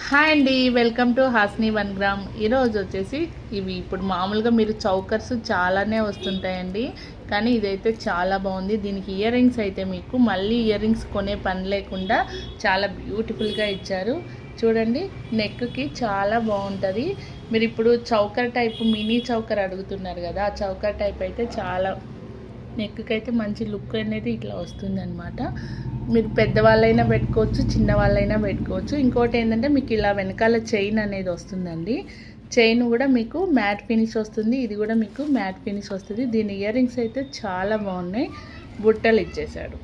Hi అండి, welcome to Hasni 1 gram. ఈరోజు వచ్చేసి ఇవి ఇప్పుడు మామూలుగా మీరు చౌకర్స్ చాలానే వస్తుంటాయండి, కానీ ఇదైతే చాలా బాగుంది. దీనికి ఇయర్ రింగ్స్ అయితే మీకు మళ్ళీ ఇయర్ రింగ్స్ కొనే పని లేకుండా చాలా బ్యూటిఫుల్గా ఇచ్చారు. చూడండి, నెక్కి చాలా బాగుంటుంది. మీరు ఇప్పుడు చౌకర్ టైపు మినీ చౌకర్ అడుగుతున్నారు కదా, ఆ చౌకర్ టైప్ అయితే చాలా నెక్కి అయితే మంచి లుక్ అనేది ఇట్లా వస్తుందన్నమాట. మీరు పెద్దవాళ్ళైనా పెట్టుకోవచ్చు, చిన్న వాళ్ళైనా పెట్టుకోవచ్చు. ఇంకోటి ఏంటంటే మీకు ఇలా వెనకాల చైన్ అనేది వస్తుందండి. చైన్ కూడా మీకు మ్యాట్ ఫినిష్ వస్తుంది, ఇది కూడా మీకు మ్యాట్ ఫినిష్ వస్తుంది. దీని ఇయర్ రింగ్స్ అయితే చాలా బాగున్నాయి, బుట్టలు ఇచ్చేసాడు.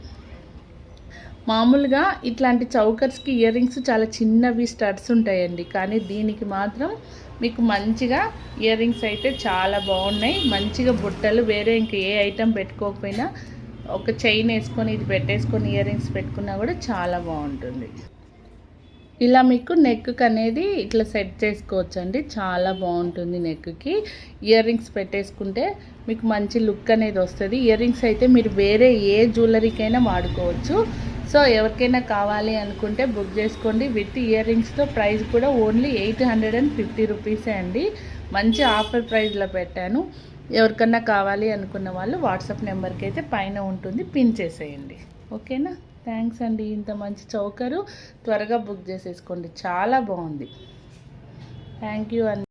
మామూలుగా ఇట్లాంటి చౌకర్స్కి ఇయర్ రింగ్స్ చాలా చిన్నవి స్టడ్స్ ఉంటాయండి, కానీ దీనికి మాత్రం మీకు మంచిగా ఇయర్ రింగ్స్ అయితే చాలా బాగున్నాయి. మంచిగా బుట్టలు వేరే ఇంకా ఏ ఐటెం పెట్టుకోకపోయినా ఒక చైన్ వేసుకొని ఇది పెట్టేసుకొని ఇయర్ రింగ్స్ పెట్టుకున్నా కూడా చాలా బాగుంటుంది. ఇలా మీకు నెక్కి అనేది ఇట్లా సెట్ చేసుకోవచ్చు అండి, చాలా బాగుంటుంది. నెక్కి ఇయర్ రింగ్స్ పెట్టేసుకుంటే మీకు మంచి లుక్ అనేది వస్తుంది. ఇయర్ రింగ్స్ అయితే మీరు వేరే ఏ జ్యువెలరీకైనా వాడుకోవచ్చు. సో ఎవరికైనా కావాలి అనుకుంటే బుక్ చేసుకోండి. విత్ ఇయర్ రింగ్స్తో ప్రైస్ కూడా ఓన్లీ 850 రూపీసే అండి. మంచి ఆఫర్ ప్రైస్లో పెట్టాను. ఎవరికన్నా కావాలి అనుకున్న వాళ్ళు వాట్సాప్ నెంబర్కి అయితే పైన ఉంటుంది, పిన్ చేసేయండి. ఓకేనా? థ్యాంక్స్ అండి. ఇంత మంచి చౌకరు త్వరగా బుక్ చేసేసుకోండి, చాలా బాగుంది. థ్యాంక్ యూ అండి.